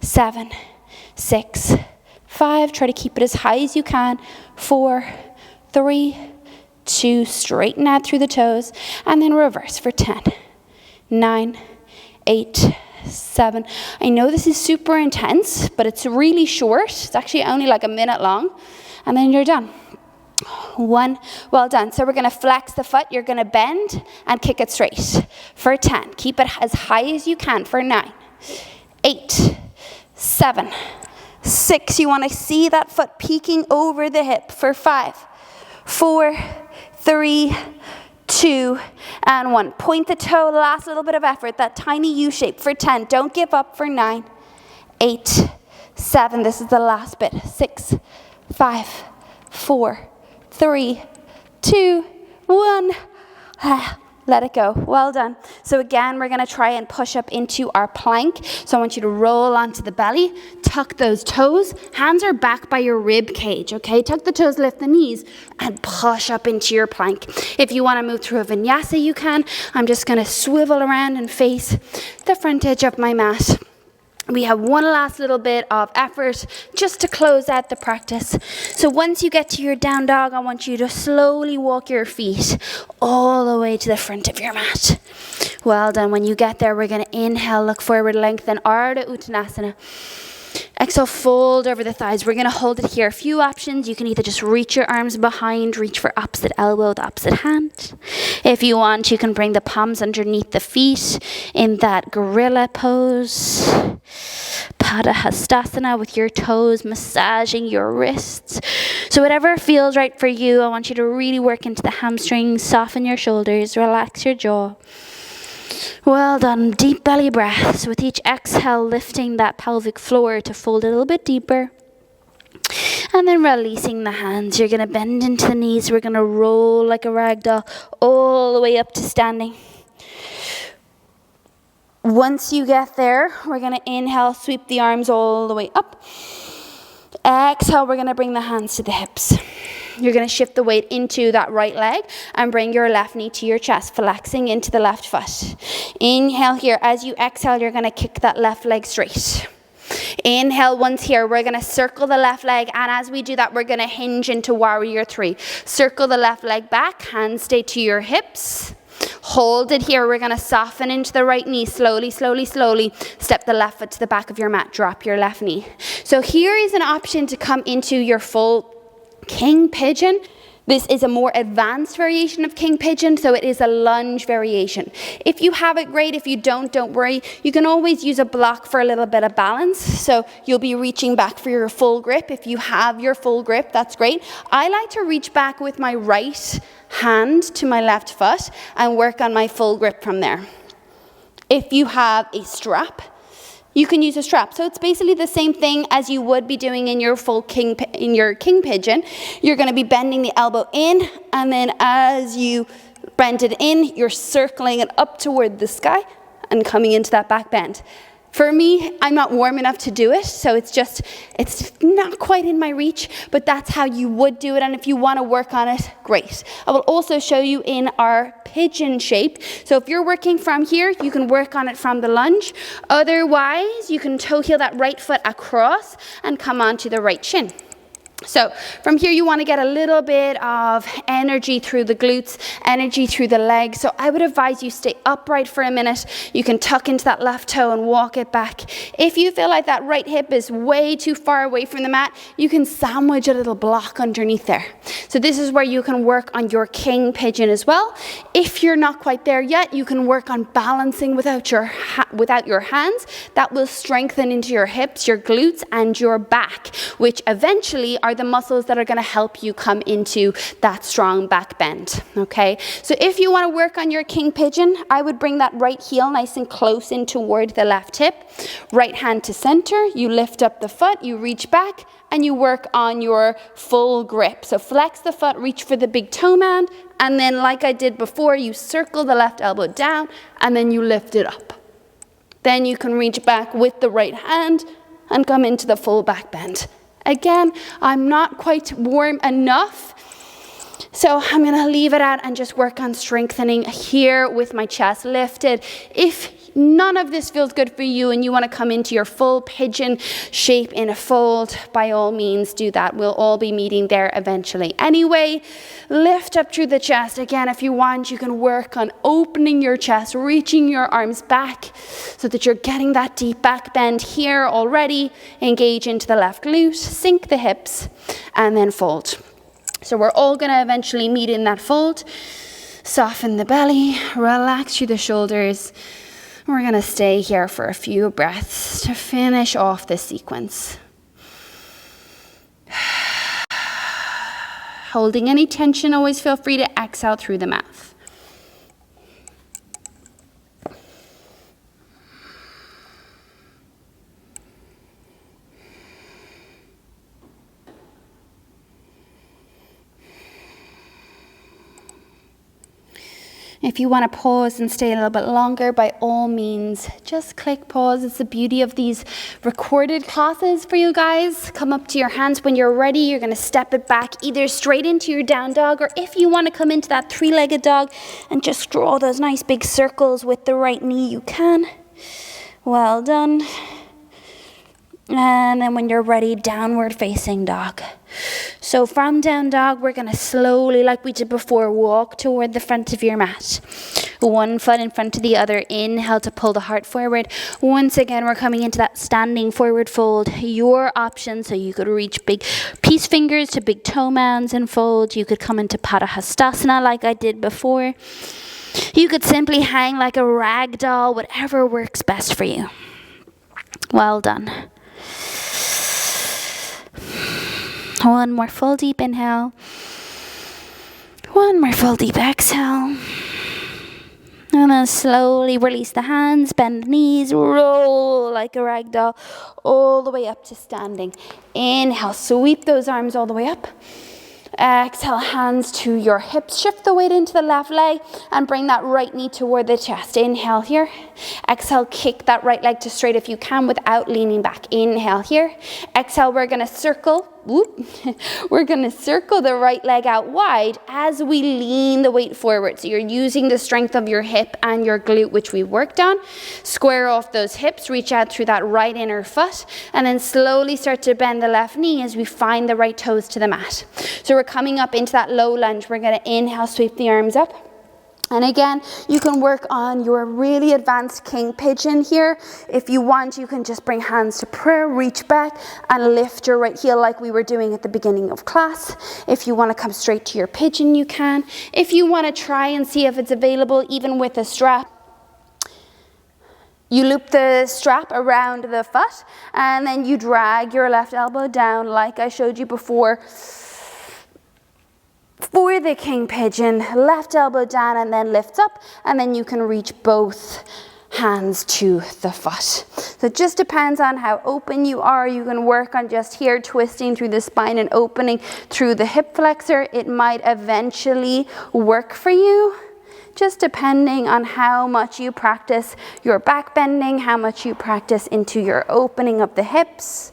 7, 6, 5. Try to keep it as high as you can. 4, 3, 2. Straighten out through the toes. And then reverse for 10, 9, 8, 7. I know this is super intense, but it's really short. It's actually only like a minute long. And then you're done. 1. Well done. So we're going to flex the foot. You're going to bend and kick it straight for 10. Keep it as high as you can for 9, 8, 7, 6. You want to see that foot peeking over the hip for 5, 4, 3, 2, and 1. Point the toe, last little bit of effort, that tiny U shape for 10. Don't give up for 9, 8, 7. This is the last bit. 6, 5, 4, 3, 2, 1. Let it go. Well done. So again, we're going to try and push up into our plank. So I want you to roll onto the belly, tuck those toes. Hands are back by your rib cage, okay? Tuck the toes, lift the knees, and push up into your plank. If you want to move through a vinyasa, you can. I'm just going to swivel around and face the front edge of my mat. We have one last little bit of effort just to close out the practice. So once you get to your down dog, I want you to slowly walk your feet all the way to the front of your mat. Well done. When you get there, we're going to inhale, look forward, lengthen, Ardha Uttanasana. Exhale, fold over the thighs. We're going to hold it here. A few options. You can either just reach your arms behind, reach for opposite elbow with opposite hand. If you want, you can bring the palms underneath the feet in that gorilla pose. Padahastasana with your toes massaging your wrists. So whatever feels right for you, I want you to really work into the hamstrings, soften your shoulders, relax your jaw. Well done. Deep belly breaths. With each exhale, lifting that pelvic floor to fold a little bit deeper. And then releasing the hands. You're going to bend into the knees. We're going to roll like a rag doll all the way up to standing. Once you get there, we're going to inhale, sweep the arms all the way up. Exhale, we're going to bring the hands to the hips. You're going to shift the weight into that right leg and bring your left knee to your chest, flexing into the left foot. Inhale here. As you exhale, you're going to kick that left leg straight. Inhale once here. We're going to circle the left leg, and as we do that, we're going to hinge into warrior 3. Circle the left leg back, hands stay to your hips. Hold it here. We're going to soften into the right knee. Slowly, slowly, slowly. Step the left foot to the back of your mat. Drop your left knee. So here is an option to come into your full king pigeon. This is a more advanced variation of king pigeon, so it is a lunge variation. If you have it, great. If you don't worry. You can always use a block for a little bit of balance, so you'll be reaching back for your full grip. If you have your full grip, that's great. I like to reach back with my right hand to my left foot and work on my full grip from there. If you have a strap, you can use a strap. So it's basically the same thing as you would be doing in your king pigeon. You're going to be bending the elbow in, and then as you bend it in, you're circling it up toward the sky and coming into that back bend. For me, I'm not warm enough to do it, so it's not quite in my reach, but that's how you would do it, and if you want to work on it, great. I will also show you in our pigeon shape. So if you're working from here, you can work on it from the lunge. Otherwise, you can toe heel that right foot across and come onto the right shin. So from here, you want to get a little bit of energy through the glutes, energy through the legs. So I would advise you stay upright for a minute. You can tuck into that left toe and walk it back. If you feel like that right hip is way too far away from the mat, you can sandwich a little block underneath there. So this is where you can work on your king pigeon as well. If you're not quite there yet, you can work on balancing without your hands. That will strengthen into your hips, your glutes, and your back, which eventually are the muscles that are going to help you come into that strong back bend, okay? So if you want to work on your king pigeon, I would bring that right heel nice and close in toward the left hip. Right hand to center, you lift up the foot, you reach back, and you work on your full grip. So flex the foot, reach for the big toe mound, and then like I did before, you circle the left elbow down, and then you lift it up. Then you can reach back with the right hand and come into the full back bend. Again, I'm not quite warm enough, so I'm going to leave it at and just work on strengthening here with my chest lifted. If none of this feels good for you and you want to come into your full pigeon shape in a fold, by all means do that. We'll all be meeting there eventually. Anyway, lift up through the chest. Again, if you want, you can work on opening your chest, reaching your arms back so that you're getting that deep back bend here already. Engage into the left glute, sink the hips, and then fold. So we're all going to eventually meet in that fold. Soften the belly, relax through the shoulders. We're going to stay here for a few breaths to finish off this sequence. Holding any tension, always feel free to exhale through the mouth. If you want to pause and stay a little bit longer, by all means, just click pause. It's the beauty of these recorded classes for you guys. Come up to your hands. When you're ready, you're going to step it back either straight into your down dog, or if you want to come into that three-legged dog and just draw those nice big circles with the right knee, you can. Well done. And then when you're ready, downward facing dog. So from down dog, we're going to slowly, like we did before, walk toward the front of your mat. One foot in front of the other. Inhale to pull the heart forward. Once again, we're coming into that standing forward fold. Your option, so you could reach big peace fingers to big toe mounds and fold. You could come into Padahastasana like I did before. You could simply hang like a rag doll, whatever works best for you. Well done. One more full deep inhale. One more full deep exhale. And then slowly release the hands, bend the knees, roll like a rag doll all the way up to standing. Inhale, sweep those arms all the way up. Exhale, hands to your hips. Shift the weight into the left leg and bring that right knee toward the chest. Inhale here. Exhale, kick that right leg to straight if you can without leaning back. Inhale here. Exhale, we're going to circle. We're going to circle the right leg out wide as we lean the weight forward. So you're using the strength of your hip and your glute, which we worked on. Square off those hips, reach out through that right inner foot, and then slowly start to bend the left knee as we find the right toes to the mat. So we're coming up into that low lunge. We're going to inhale, sweep the arms up. And again, you can work on your really advanced king pigeon here. If you want, you can just bring hands to prayer, reach back, and lift your right heel like we were doing at the beginning of class. If you want to come straight to your pigeon, you can. If you want to try and see if it's available, even with a strap, you loop the strap around the foot, and then you drag your left elbow down like I showed you before. For the king pigeon, left elbow down and then lifts up, and then you can reach both hands to the foot. So it just depends on how open you are. You can work on just here twisting through the spine and opening through the hip flexor. It might eventually work for you, just depending on how much you practice your back bending, how much you practice into your opening of the hips.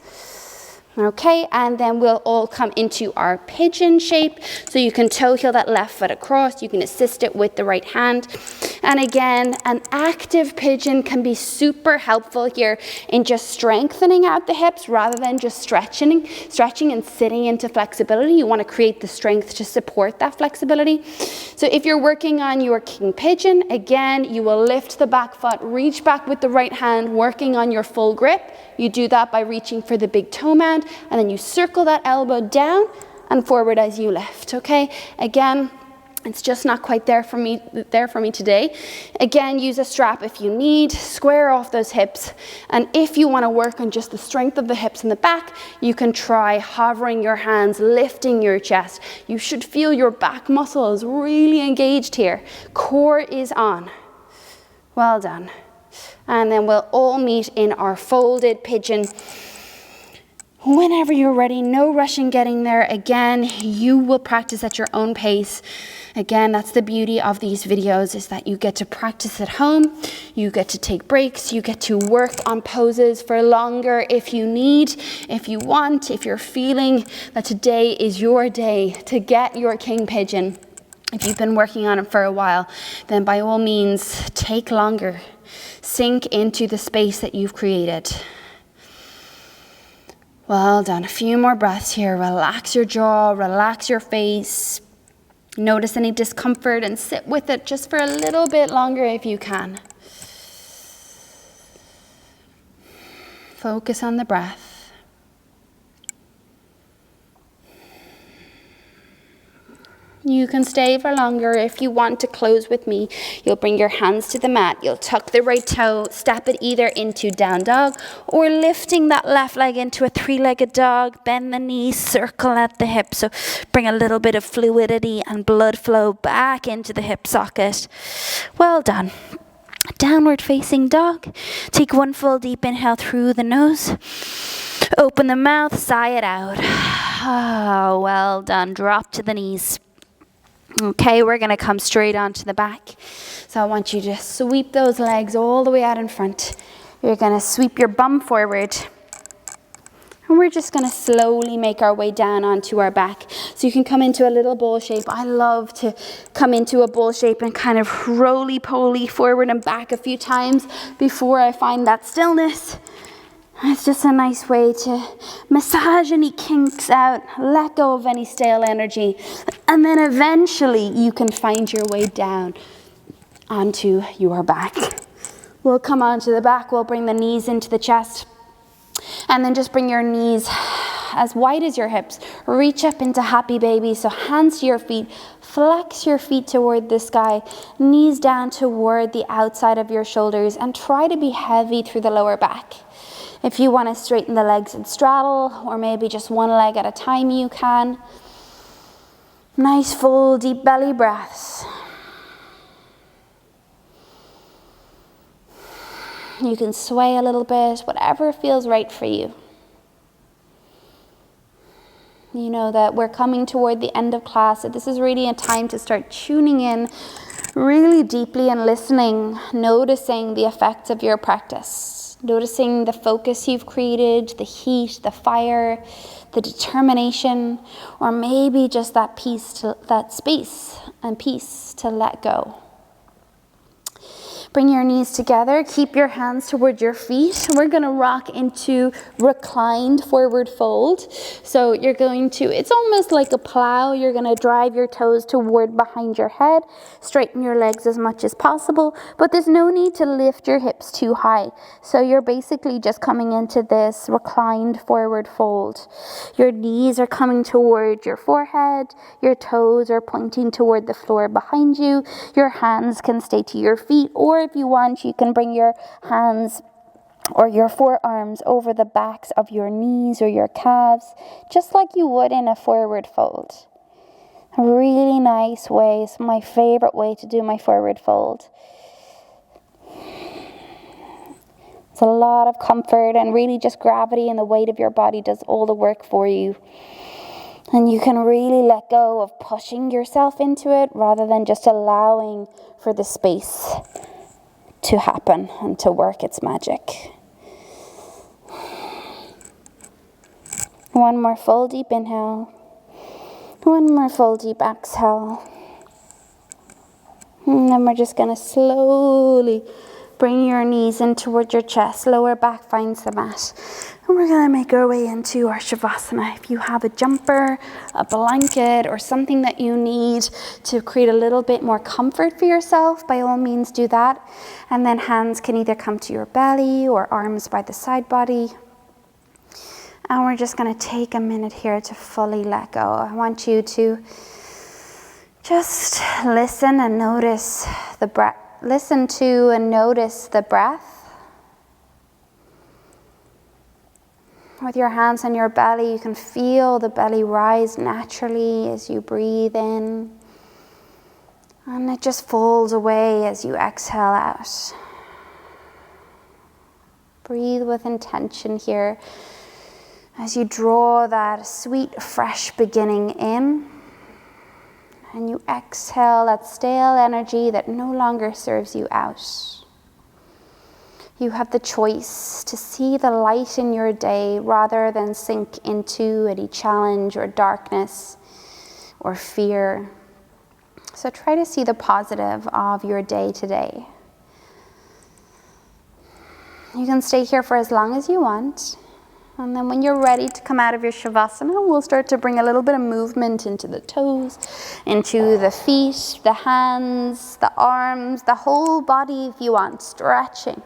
Okay, and then we'll all come into our pigeon shape. So you can toe heel that left foot across. You can assist it with the right hand. And again, an active pigeon can be super helpful here in just strengthening out the hips rather than just stretching and sitting into flexibility. You want to create the strength to support that flexibility. So if you're working on your king pigeon, again, you will lift the back foot, reach back with the right hand, working on your full grip. You do that by reaching for the big toe mound, and then you circle that elbow down and forward as you lift, okay? Again, It's just not quite there for me today. Again, use a strap if you need. Square off those hips. And if you want to work on just the strength of the hips in the back, you can try hovering your hands, lifting your chest. You should feel your back muscles really engaged here. Core is on. Well done. And then we'll all meet in our folded pigeon. Whenever you're ready, no rushing getting there. Again, you will practice at your own pace. Again, that's the beauty of these videos, is that you get to practice at home, you get to take breaks, you get to work on poses for longer if you need, if you want, if you're feeling that today is your day to get your king pigeon. If you've been working on it for a while, then by all means, take longer. Sink into the space that you've created. Well done. A few more breaths here. Relax your jaw, relax your face. Notice any discomfort and sit with it just for a little bit longer if you can. Focus on the breath. You can stay for longer if you want to close with me. You'll bring your hands to the mat. You'll tuck the right toe, step it either into down dog or lifting that left leg into a three-legged dog. Bend the knees, circle at the hip. So bring a little bit of fluidity and blood flow back into the hip socket. Well done. Downward facing dog. Take one full deep inhale through the nose. Open the mouth, sigh it out. Oh, well done. Drop to the knees. Okay, we're going to come straight onto the back. So I want you to sweep those legs all the way out in front. You're going to sweep your bum forward. And we're just going to slowly make our way down onto our back. So you can come into a little bowl shape. I love to come into a bowl shape and kind of roly-poly forward and back a few times before I find that stillness. It's just a nice way to massage any kinks out, let go of any stale energy, and then eventually you can find your way down onto your back. We'll come onto the back, we'll bring the knees into the chest, and then just bring your knees as wide as your hips. Reach up into happy baby, so hands to your feet, flex your feet toward the sky, knees down toward the outside of your shoulders, and try to be heavy through the lower back. If you want to straighten the legs and straddle, or maybe just one leg at a time, you can. Nice full deep belly breaths. You can sway a little bit, whatever feels right for you. You know that we're coming toward the end of class, so this is really a time to start tuning in really deeply and listening, noticing the effects of your practice. Noticing the focus you've created, the heat, the fire, the determination, or maybe just that space and peace to let go. Bring your knees together, keep your hands toward your feet. We're going to rock into reclined forward fold. So you're going to, it's almost like a plow. You're going to drive your toes toward behind your head, straighten your legs as much as possible, but there's no need to lift your hips too high. So you're basically just coming into this reclined forward fold. Your knees are coming toward your forehead, your toes are pointing toward the floor behind you, your hands can stay to your feet, or if you want, you can bring your hands or your forearms over the backs of your knees or your calves, just like you would in a forward fold. A really nice way. It's my favorite way to do my forward fold. It's a lot of comfort, and really just gravity and the weight of your body does all the work for you. And you can really let go of pushing yourself into it rather than just allowing for the space to happen and to work its magic. One more full deep inhale. One more full deep exhale. And then we're just going to slowly bring your knees in toward your chest. Lower back finds the mat. And we're going to make our way into our Shavasana. If you have a jumper, a blanket, or something that you need to create a little bit more comfort for yourself, by all means do that. And then hands can either come to your belly or arms by the side body. And we're just going to take a minute here to fully let go. I want you to Just listen and notice the breath. Listen to and notice the breath. With your hands on your belly, you can feel the belly rise naturally as you breathe in. And it just falls away as you exhale out. Breathe with intention here as you draw that sweet, fresh beginning in. And you exhale that stale energy that no longer serves you out. You have the choice to see the light in your day rather than sink into any challenge or darkness or fear. So try to see the positive of your day today. You can stay here for as long as you want. And then when you're ready to come out of your Shavasana, we'll start to bring a little bit of movement into the toes, into the feet, the hands, the arms, the whole body if you want, stretching.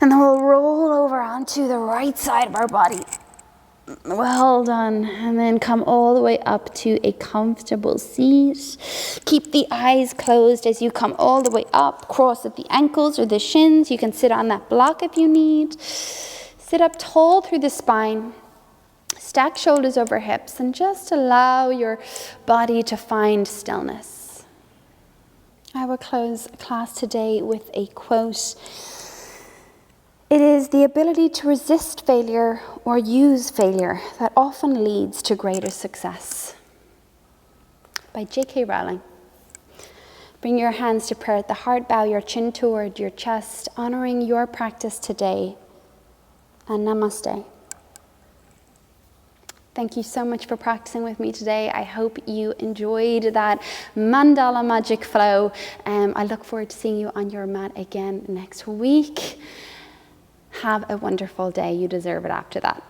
And then we'll roll over onto the right side of our body. Well done. And then come all the way up to a comfortable seat. Keep the eyes closed as you come all the way up. Cross at the ankles or the shins. You can sit on that block if you need. Sit up tall through the spine. Stack shoulders over hips and just allow your body to find stillness. I will close class today with a quote. It is the ability to resist failure or use failure that often leads to greater success. By J.K. Rowling. Bring your hands to prayer at the heart, bow your chin toward your chest, honoring your practice today. And namaste. Thank you so much for practicing with me today. I hope you enjoyed that mandala magic flow. I look forward to seeing you on your mat again next week. Have a wonderful day. You deserve it after that.